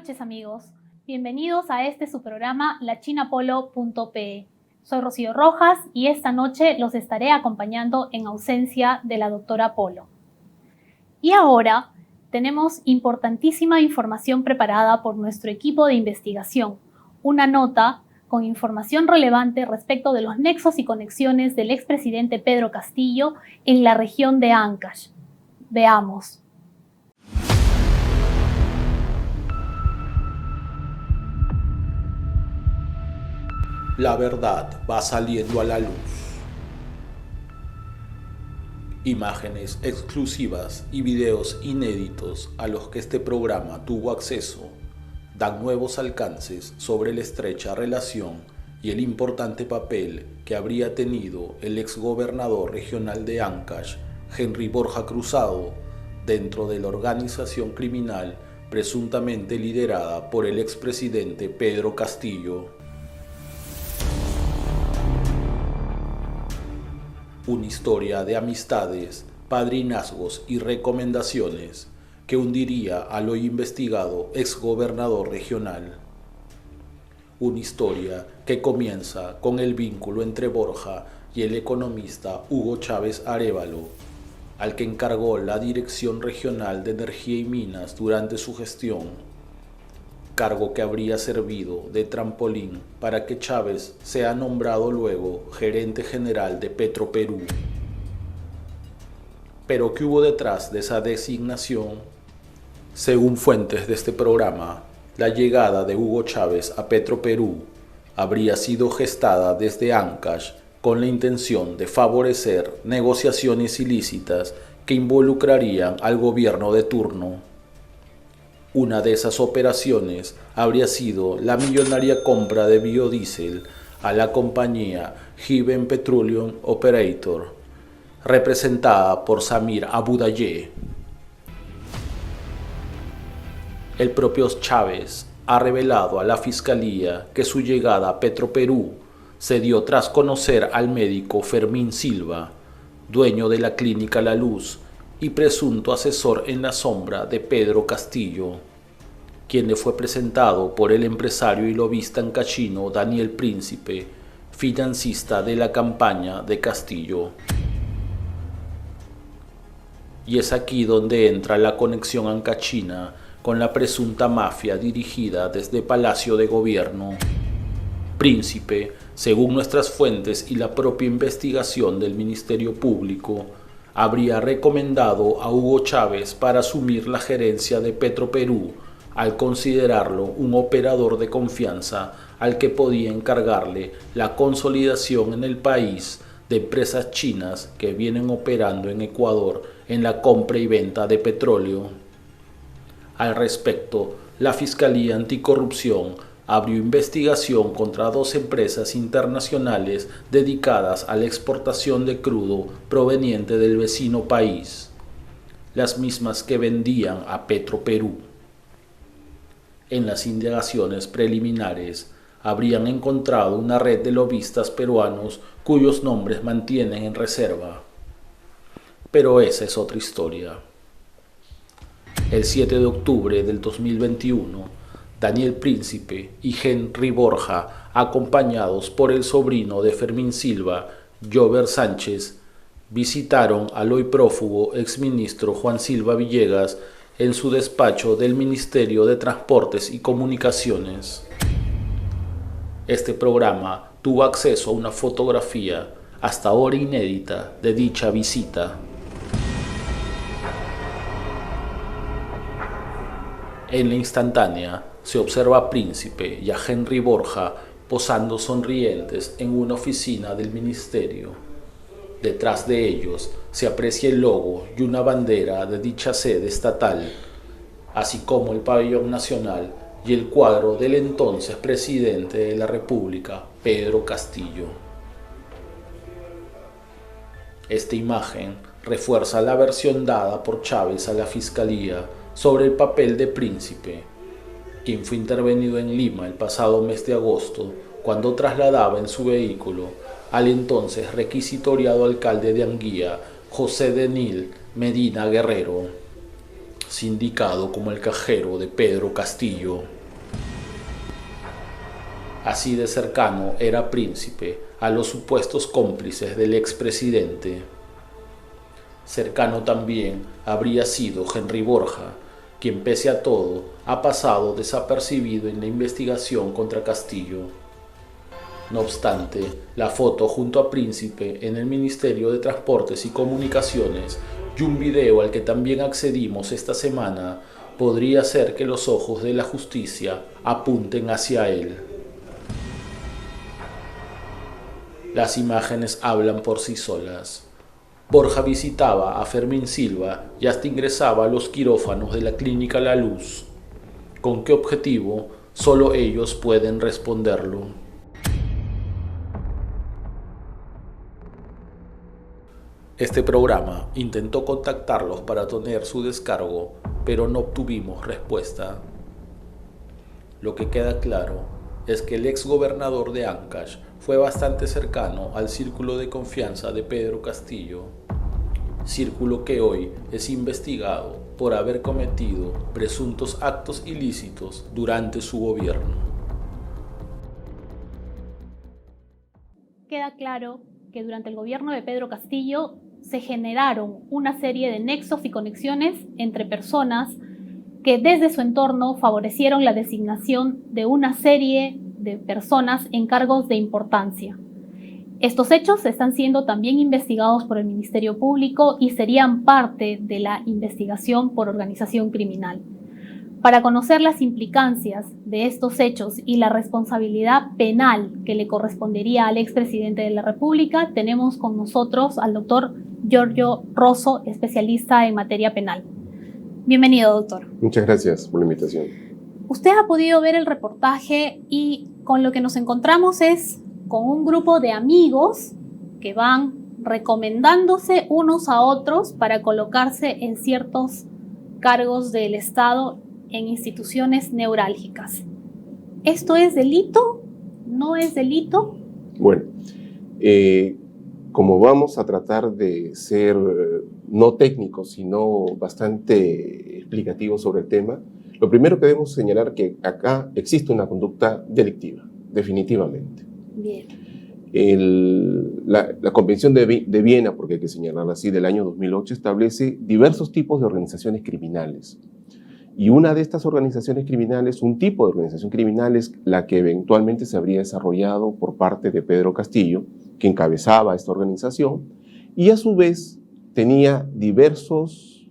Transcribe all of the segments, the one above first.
noches, amigos. Bienvenidos a su programa lachinapolo.pe. Soy Rocío Rojas y esta noche los estaré acompañando en ausencia de la doctora Polo. Y ahora tenemos importantísima información preparada por nuestro equipo de investigación. Una nota con información relevante respecto de los nexos y conexiones del expresidente Pedro Castillo en la región de Ancash. Veamos. La verdad va saliendo a la luz. Imágenes exclusivas y videos inéditos a los que este programa tuvo acceso dan nuevos alcances sobre la estrecha relación y el importante papel que habría tenido el exgobernador regional de Ancash, Henry Borja Cruzado, dentro de la organización criminal presuntamente liderada por el expresidente Pedro Castillo. Una historia de amistades, padrinazgos y recomendaciones que hundiría al hoy investigado exgobernador regional. Una historia que comienza con el vínculo entre Borja y el economista Hugo Chávez Arévalo, al que encargó la Dirección Regional de Energía y Minas durante su gestión, cargo que habría servido de trampolín para que Chávez sea nombrado luego gerente general de Petroperú. Pero ¿qué hubo detrás de esa designación? Según fuentes de este programa, la llegada de Hugo Chávez a Petroperú habría sido gestada desde Ancash con la intención de favorecer negociaciones ilícitas que involucrarían al gobierno de turno. Una de esas operaciones habría sido la millonaria compra de biodiesel a la compañía Given Petroleum Operator, representada por Samir Abudayeh. El propio Chávez ha revelado a la Fiscalía que su llegada a Petroperú se dio tras conocer al médico Fermín Silva, dueño de la clínica La Luz y presunto asesor en la sombra de Pedro Castillo, quien le fue presentado por el empresario y lobista ancachino Daniel Príncipe, financista de la campaña de Castillo. Y es aquí donde entra la conexión ancachina con la presunta mafia dirigida desde Palacio de Gobierno. Príncipe, según nuestras fuentes y la propia investigación del Ministerio Público, habría recomendado a Hugo Chávez para asumir la gerencia de Petroperú al considerarlo un operador de confianza al que podía encargarle la consolidación en el país de empresas chinas que vienen operando en Ecuador en la compra y venta de petróleo. Al respecto, la Fiscalía Anticorrupción abrió investigación contra 2 empresas internacionales dedicadas a la exportación de crudo proveniente del vecino país, las mismas que vendían a Petroperú. En las indagaciones preliminares habrían encontrado una red de lobistas peruanos cuyos nombres mantienen en reserva. Pero esa es otra historia. El 7 de octubre del 2021, Daniel Príncipe y Henry Borja, acompañados por el sobrino de Fermín Silva, Jover Sánchez, visitaron al hoy prófugo exministro Juan Silva Villegas en su despacho del Ministerio de Transportes y Comunicaciones. Este programa tuvo acceso a una fotografía hasta ahora inédita de dicha visita. En la instantánea se observa a Príncipe y a Henry Borja posando sonrientes en una oficina del ministerio. Detrás de ellos se aprecia el logo y una bandera de dicha sede estatal, así como el pabellón nacional y el cuadro del entonces presidente de la República, Pedro Castillo. Esta imagen refuerza la versión dada por Chávez a la Fiscalía sobre el papel de Príncipe, quien fue intervenido en Lima el pasado mes de agosto cuando trasladaba en su vehículo al entonces requisitoriado alcalde de Anguía, José Denil Medina Guerrero. sindicado como el cajero de Pedro Castillo. Así de cercano era Príncipe a los supuestos cómplices del expresidente. Cercano también habría sido Henry Borja, quien pese a todo ha pasado desapercibido en la investigación contra Castillo. No obstante, la foto junto a Príncipe en el Ministerio de Transportes y Comunicaciones y un video al que también accedimos esta semana podría hacer que los ojos de la justicia apunten hacia él. Las imágenes hablan por sí solas. Borja visitaba a Fermín Silva y hasta ingresaba a los quirófanos de la Clínica La Luz. ¿Con qué objetivo? Solo ellos pueden responderlo. Este programa intentó contactarlos para tener su descargo, pero no obtuvimos respuesta. Lo que queda claro es que el ex gobernador de Ancash fue bastante cercano al círculo de confianza de Pedro Castillo, círculo que hoy es investigado por haber cometido presuntos actos ilícitos durante su gobierno. Queda claro que durante el gobierno de Pedro Castillo se generaron una serie de nexos y conexiones entre personas que desde su entorno favorecieron la designación de una serie de personas en cargos de importancia. Estos hechos están siendo también investigados por el Ministerio Público y serían parte de la investigación por organización criminal. Para conocer las implicancias de estos hechos y la responsabilidad penal que le correspondería al expresidente de la República, tenemos con nosotros al doctor Giorgio Rosso, especialista en materia penal. Bienvenido, doctor. Muchas gracias por la invitación. Usted ha podido ver el reportaje y con lo que nos encontramos es con un grupo de amigos que van recomendándose unos a otros para colocarse en ciertos cargos del Estado en instituciones neurálgicas. ¿Esto es delito? ¿No es delito? Bueno, como vamos a tratar de ser no técnicos, sino bastante explicativos sobre el tema, lo primero que debemos señalar que acá existe una conducta delictiva, definitivamente. Bien. La Convención de Viena, porque hay que señalarla así, del año 2008, establece diversos tipos de organizaciones criminales. Y una de estas organizaciones criminales, un tipo de organización criminal, es la que eventualmente se habría desarrollado por parte de Pedro Castillo, que encabezaba esta organización, y a su vez tenía diversos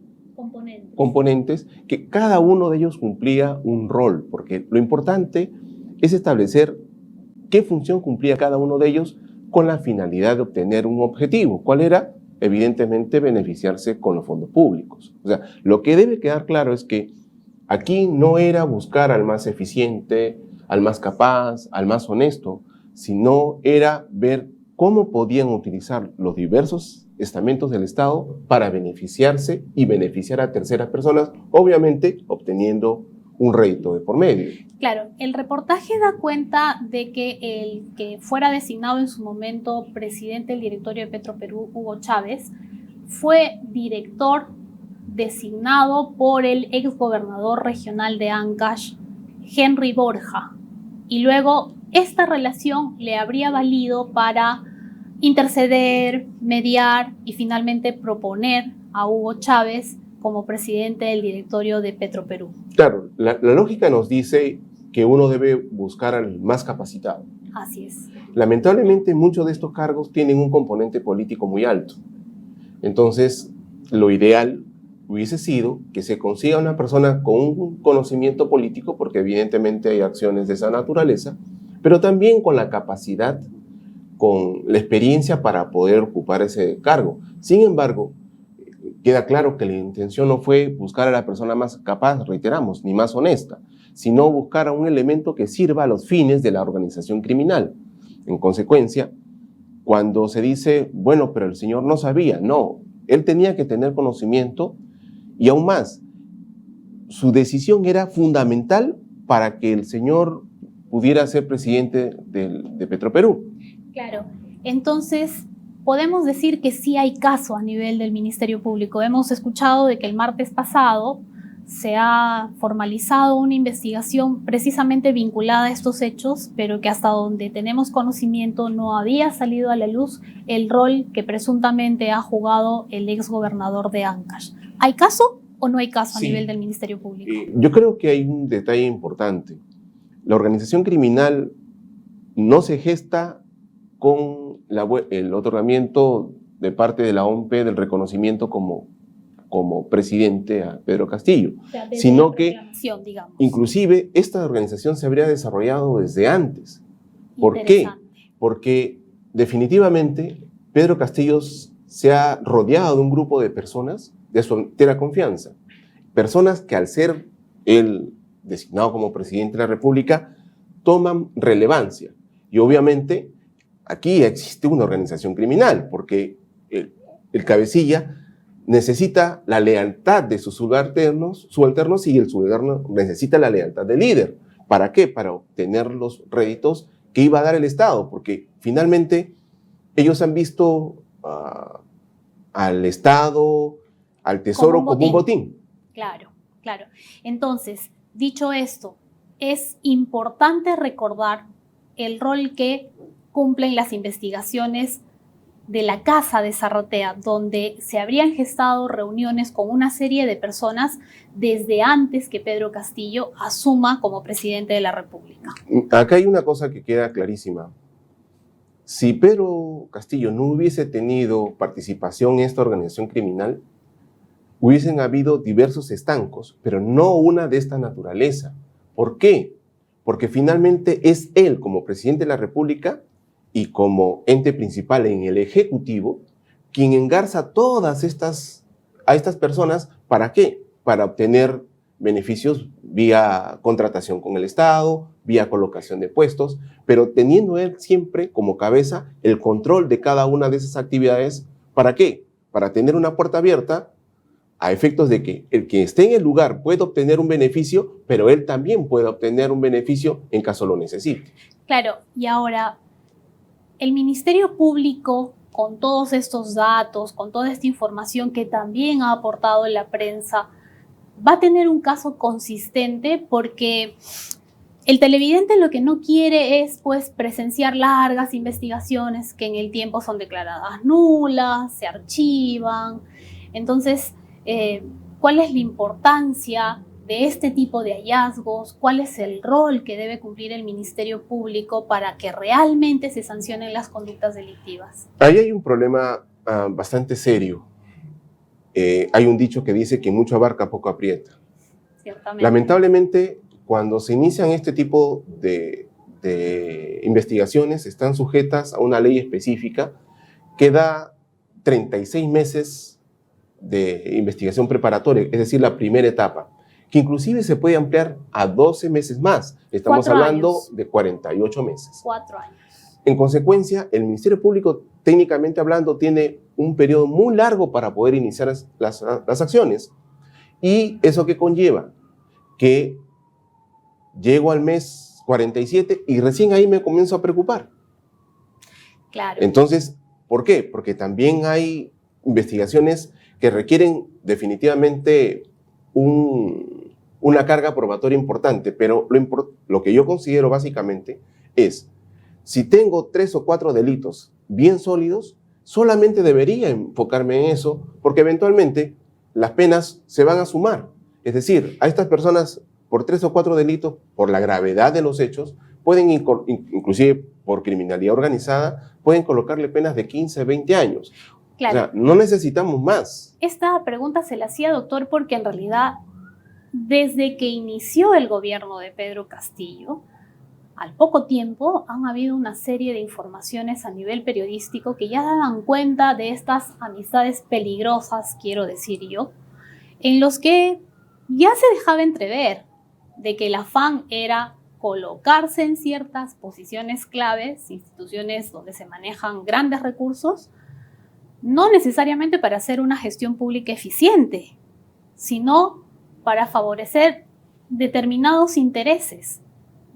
componentes que cada uno de ellos cumplía un rol, porque lo importante es establecer qué función cumplía cada uno de ellos con la finalidad de obtener un objetivo. ¿Cuál era? Evidentemente, beneficiarse con los fondos públicos. O sea, lo que debe quedar claro es que aquí no era buscar al más eficiente, al más capaz, al más honesto, sino era ver cómo podían utilizar los diversos estamentos del Estado para beneficiarse y beneficiar a terceras personas, obviamente obteniendo un rédito de por medio. Claro, el reportaje da cuenta de que el que fuera designado en su momento presidente del directorio de Petroperú, Hugo Chávez, fue director designado por el exgobernador regional de Ancash, Henry Borja. Y luego esta relación le habría valido para interceder, mediar y finalmente proponer a Hugo Chávez como presidente del directorio de Petroperú. Claro, la lógica nos dice que uno debe buscar al más capacitado. Así es. Lamentablemente, muchos de estos cargos tienen un componente político muy alto. Entonces, lo ideal hubiese sido que se consiga una persona con un conocimiento político, porque evidentemente hay acciones de esa naturaleza, pero también con la capacidad, con la experiencia para poder ocupar ese cargo. Sin embargo, queda claro que la intención no fue buscar a la persona más capaz, reiteramos, ni más honesta, sino buscar a un elemento que sirva a los fines de la organización criminal. En consecuencia, cuando se dice, bueno, pero el señor no sabía, no, él tenía que tener conocimiento y aún más, su decisión era fundamental para que el señor pudiera ser presidente de Petroperú. Claro, entonces podemos decir que sí hay caso a nivel del Ministerio Público. Hemos escuchado de que el martes pasado se ha formalizado una investigación precisamente vinculada a estos hechos, pero que hasta donde tenemos conocimiento no había salido a la luz el rol que presuntamente ha jugado el exgobernador de Ancash. ¿Hay caso o no hay caso a nivel del Ministerio Público? Yo creo que hay un detalle importante. La organización criminal no se gesta con el otorgamiento de parte de la OMP del reconocimiento como presidente a Pedro Castillo, O sea, sino que digamos. inclusive esta organización se habría desarrollado desde antes. ¿Por qué? Porque definitivamente Pedro Castillo se ha rodeado de un grupo de personas de su entera confianza, personas que al ser él designado como presidente de la República toman relevancia, y obviamente aquí existe una organización criminal, porque el cabecilla necesita la lealtad de sus subalternos y el subalterno necesita la lealtad del líder. ¿Para qué? Para obtener los réditos que iba a dar el Estado, porque finalmente ellos han visto al Estado, al Tesoro como un botín. Claro, claro. Entonces, dicho esto, es importante recordar el rol que cumplen las investigaciones de la Casa de Zarratea, donde se habrían gestado reuniones con una serie de personas desde antes que Pedro Castillo asuma como presidente de la República. Acá hay una cosa que queda clarísima. Si Pedro Castillo no hubiese tenido participación en esta organización criminal, hubiesen habido diversos estancos, pero no una de esta naturaleza. ¿Por qué? Porque finalmente es él, como presidente de la República, y como ente principal en el Ejecutivo, quien engarza a estas personas, ¿para qué? Para obtener beneficios vía contratación con el Estado, vía colocación de puestos, pero teniendo él siempre como cabeza el control de cada una de esas actividades. ¿Para qué? Para tener una puerta abierta a efectos de que el que esté en el lugar pueda obtener un beneficio, pero él también pueda obtener un beneficio en caso lo necesite. Claro, y ahora el Ministerio Público, con todos estos datos, con toda esta información que también ha aportado la prensa, va a tener un caso consistente, porque el televidente lo que no quiere es pues presenciar largas investigaciones que en el tiempo son declaradas nulas, se archivan. Entonces, ¿cuál es la importancia de este tipo de hallazgos? ¿Cuál es el rol que debe cumplir el Ministerio Público para que realmente se sancionen las conductas delictivas? Ahí hay un problema bastante serio. Hay un dicho que dice que mucho abarca, poco aprieta. Ciertamente. Lamentablemente, cuando se inician este tipo de investigaciones, están sujetas a una ley específica que da 36 meses de investigación preparatoria, es decir, la primera etapa, que inclusive se puede ampliar a 12 meses más. Estamos hablando de 48 meses. 4 años. En consecuencia, el Ministerio Público, técnicamente hablando, tiene un periodo muy largo para poder iniciar las acciones. ¿Y eso qué conlleva? Que llego al mes 47 y recién ahí me comienzo a preocupar. Claro. Entonces, ¿por qué? Porque también hay investigaciones que requieren definitivamente una carga probatoria importante, pero lo que yo considero básicamente es, si tengo 3 o 4 delitos bien sólidos, solamente debería enfocarme en eso, porque eventualmente las penas se van a sumar. Es decir, a estas personas, por 3 o 4 delitos, por la gravedad de los hechos, pueden, inclusive por criminalidad organizada, pueden colocarle penas de 15, 20 años. Claro. O sea, no necesitamos más. Esta pregunta se la hacía, doctor, porque en realidad, desde que inició el gobierno de Pedro Castillo, al poco tiempo han habido una serie de informaciones a nivel periodístico que ya daban cuenta de estas amistades peligrosas, quiero decir yo, en los que ya se dejaba entrever de que el afán era colocarse en ciertas posiciones claves, instituciones donde se manejan grandes recursos, no necesariamente para hacer una gestión pública eficiente, sino para favorecer determinados intereses.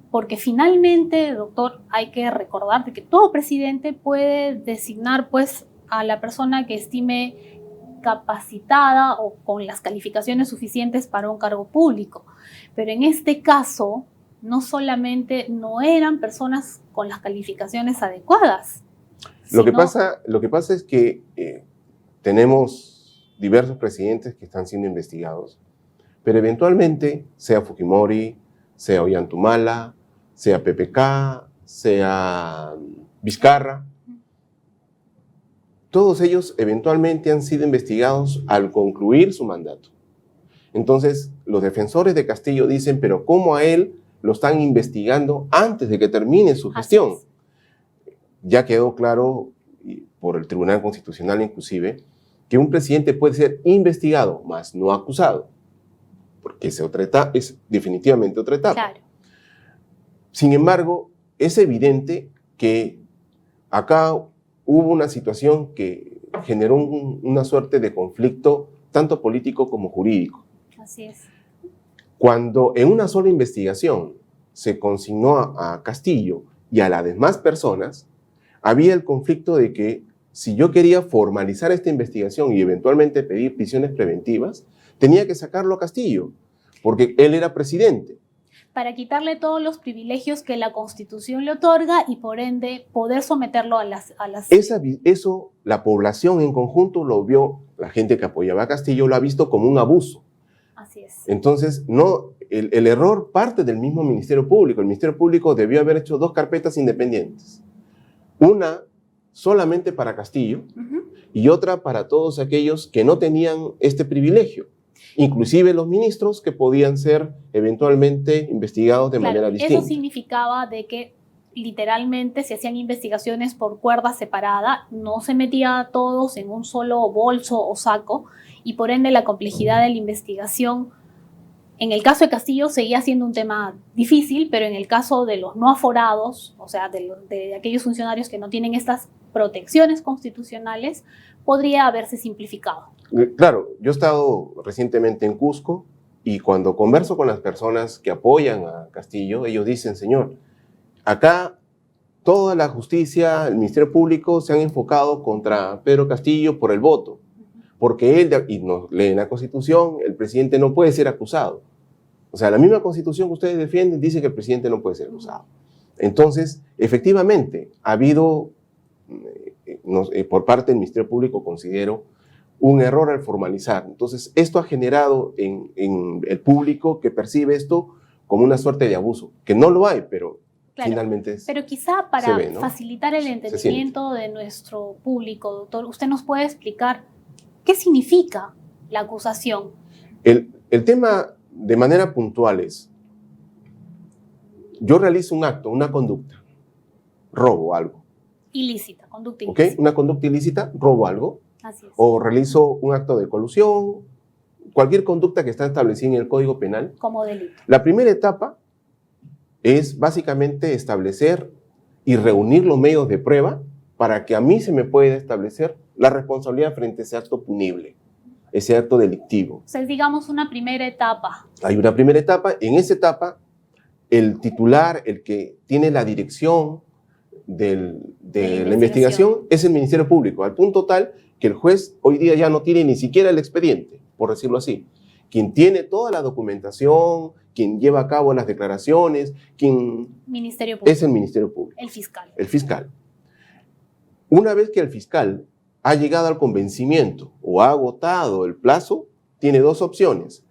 Porque finalmente, doctor, hay que recordar que todo presidente puede designar pues, a la persona que estime capacitada o con las calificaciones suficientes para un cargo público. Pero en este caso, no solamente no eran personas con las calificaciones adecuadas. Lo que pasa es que tenemos diversos presidentes que están siendo investigados, pero eventualmente, sea Fujimori, sea Ollantumala, sea PPK, sea Vizcarra, todos ellos eventualmente han sido investigados al concluir su mandato. Entonces, los defensores de Castillo dicen, pero ¿cómo a él lo están investigando antes de que termine su gestión? Ya quedó claro, por el Tribunal Constitucional inclusive, que un presidente puede ser investigado, mas no acusado, porque es definitivamente otra etapa. Claro. Sin embargo, es evidente que acá hubo una situación que generó una suerte de conflicto, tanto político como jurídico. Así es. Cuando en una sola investigación se consignó a Castillo y a las demás personas, había el conflicto de que si yo quería formalizar esta investigación y eventualmente pedir prisiones preventivas, tenía que sacarlo a Castillo, porque él era presidente. Para quitarle todos los privilegios que la Constitución le otorga y por ende poder someterlo a las... Eso la población en conjunto lo vio, la gente que apoyaba a Castillo lo ha visto como un abuso. Así es. Entonces, el error parte del mismo Ministerio Público. El Ministerio Público debió haber hecho 2 carpetas independientes. Una solamente para Castillo y otra para todos aquellos que no tenían este privilegio. Inclusive los ministros que podían ser eventualmente investigados de manera distinta. Eso significaba de que literalmente se hacían investigaciones por cuerda separada, no se metía a todos en un solo bolso o saco y por ende la complejidad de la investigación, en el caso de Castillo seguía siendo un tema difícil, pero en el caso de los no aforados, o sea, de aquellos funcionarios que no tienen estas protecciones constitucionales, podría haberse simplificado. Claro, yo he estado recientemente en Cusco y cuando converso con las personas que apoyan a Castillo, ellos dicen, señor, acá toda la justicia, el Ministerio Público se han enfocado contra Pedro Castillo por el voto, porque él, y nos leen la Constitución, el presidente no puede ser acusado. O sea, la misma Constitución que ustedes defienden dice que el presidente no puede ser acusado. Entonces, efectivamente, ha habido, por parte del Ministerio Público, considero, un error al formalizar. Entonces, esto ha generado en el público que percibe esto como una suerte de abuso, que no lo hay, pero claro, finalmente pero quizá para ve, ¿no? facilitar el entendimiento de nuestro público, doctor, usted nos puede explicar qué significa la acusación. El tema de manera puntual es, yo realizo un acto, una conducta, robo algo. Ilícita, conducta ilícita. ¿Okay? Una conducta ilícita, robo algo. Así es. O realizo un acto de colusión, cualquier conducta que está establecida en el Código Penal. Como delito. La primera etapa es básicamente establecer y reunir los medios de prueba para que a mí se me pueda establecer la responsabilidad frente a ese acto punible, ese acto delictivo. O sea, es, digamos, una primera etapa. Hay una primera etapa. En esa etapa, el titular, el que tiene la dirección de la investigación es el Ministerio Público, al punto tal que el juez hoy día ya no tiene ni siquiera el expediente, por decirlo así. Quien tiene toda la documentación, quien lleva a cabo las declaraciones, Ministerio Público. Es el Ministerio Público. El fiscal. El fiscal. Una vez que el fiscal ha llegado al convencimiento o ha agotado el plazo, tiene 2 opciones.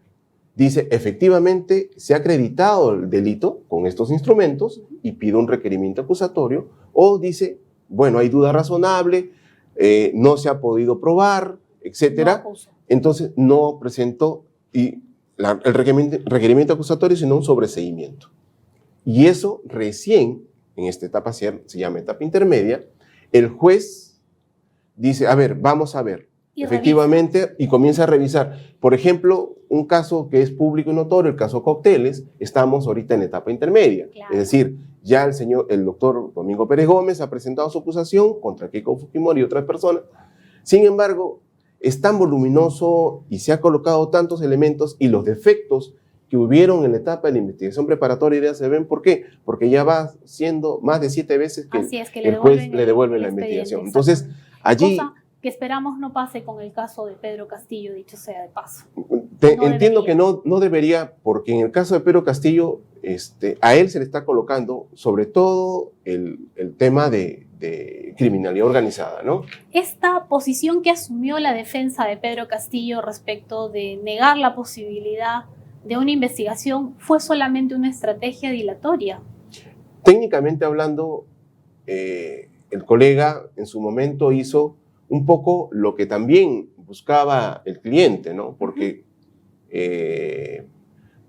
Dice, efectivamente, se ha acreditado el delito con estos instrumentos y pide un requerimiento acusatorio, o dice, bueno, hay duda razonable, no se ha podido probar, etcétera. No, entonces no presentó el requerimiento acusatorio, sino un sobreseimiento. Y eso recién, en esta etapa se llama etapa intermedia, el juez dice, a ver, vamos a ver, y efectivamente, revisa. Y comienza a revisar. Por ejemplo, un caso que es público y notorio, el caso Cócteles, estamos ahorita en la etapa intermedia. Claro. Es decir, ya el doctor Domingo Pérez Gómez ha presentado su acusación contra Keiko Fujimori y otras personas. Sin embargo, es tan voluminoso y se ha colocado tantos elementos y los defectos que hubieron en la etapa de la investigación preparatoria ya se ven. ¿Por qué? Porque ya va siendo más de 7 veces que el juez le devuelve la investigación. Entonces, allí que esperamos no pase con el caso de Pedro Castillo, dicho sea de paso. Entiendo que no debería, porque en el caso de Pedro Castillo, a él se le está colocando sobre todo el tema de criminalidad organizada, ¿no? Esta posición que asumió la defensa de Pedro Castillo respecto de negar la posibilidad de una investigación fue solamente una estrategia dilatoria. Técnicamente hablando, el colega en su momento hizo un poco lo que también buscaba el cliente, ¿no? Porque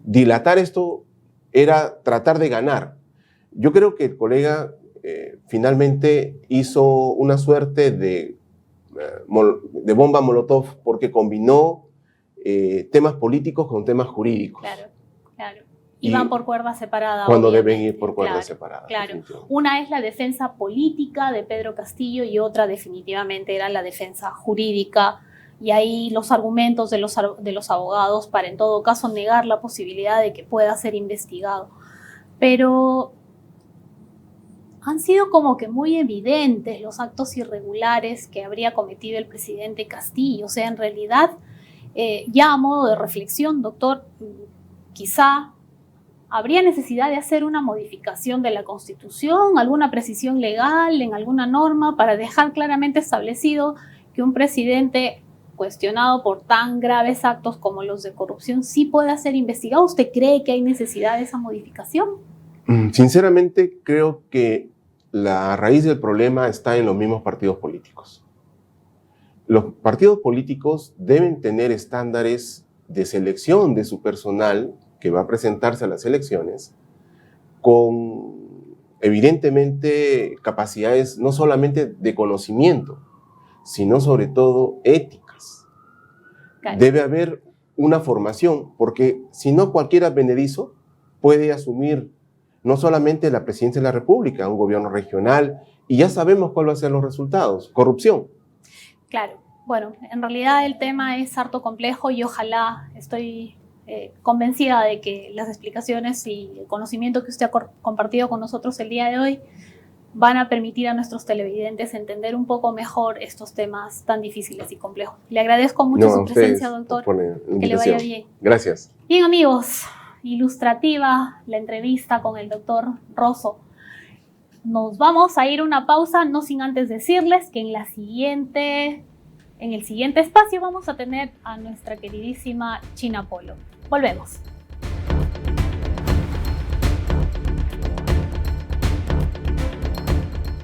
dilatar esto era tratar de ganar. Yo creo que el colega finalmente hizo una suerte de bomba molotov porque combinó temas políticos con temas jurídicos. Claro, claro. Y van por cuerda separada. Cuando deben ir por cuerda separada. Claro. Una es la defensa política de Pedro Castillo y otra definitivamente era la defensa jurídica. Y ahí los argumentos de los abogados para en todo caso negar la posibilidad de que pueda ser investigado. Pero han sido como que muy evidentes los actos irregulares que habría cometido el presidente Castillo. O sea, en realidad, ya a modo de reflexión, doctor, quizá habría necesidad de hacer una modificación de la Constitución, alguna precisión legal en alguna norma para dejar claramente establecido que un presidente cuestionado por tan graves actos como los de corrupción sí pueda ser investigado. ¿Usted cree que hay necesidad de esa modificación? Sinceramente, creo que la raíz del problema está en los mismos partidos políticos. Los partidos políticos deben tener estándares de selección de su personal que va a presentarse a las elecciones con, evidentemente, capacidades no solamente de conocimiento, sino sobre todo éticas. Claro. Debe haber una formación, porque si no cualquier advenedizo puede asumir no solamente la presidencia de la República, un gobierno regional, y ya sabemos cuáles van a ser los resultados, corrupción. Claro, bueno, en realidad el tema es harto complejo y ojalá, estoy convencida de que las explicaciones y el conocimiento que usted ha compartido con nosotros el día de hoy van a permitir a nuestros televidentes entender un poco mejor estos temas tan difíciles y complejos. Le agradezco mucho su presencia, doctor. Que le vaya bien. Gracias. Bien, amigos, ilustrativa la entrevista con el doctor Rosso. Nos vamos a ir a una pausa, no sin antes decirles que en el siguiente espacio vamos a tener a nuestra queridísima China Polo. Volvemos.